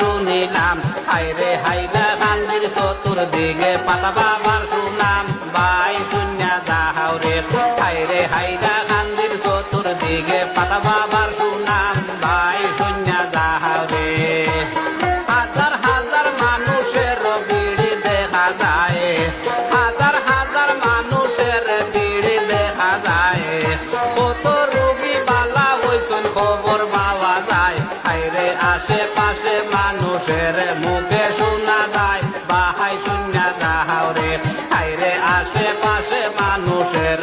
শুনিলাম হাইরে হাইরা গান্ধীর চতুর্দিকে পাতা বাবার সুনাম ভাই শুনিয়া যাও রে হাইরে হাইরা গান্ধীর চতুর্দিকে পাতা বাবার সুনাম ভাই শুনিয়া যাও রে হাজার হাজার মানুষের ভিড় দেখা যায় হাজার হাজার মানুষের ভিড় দেখা যায় কত রোগী বালা হইছেন খবর পাওয়া যায় হাইরে আশেপাশে মানুষের মুখে শোনা যায় বাহাই শুনিয়া যাও রে হাইরে আশেপাশে মানুষের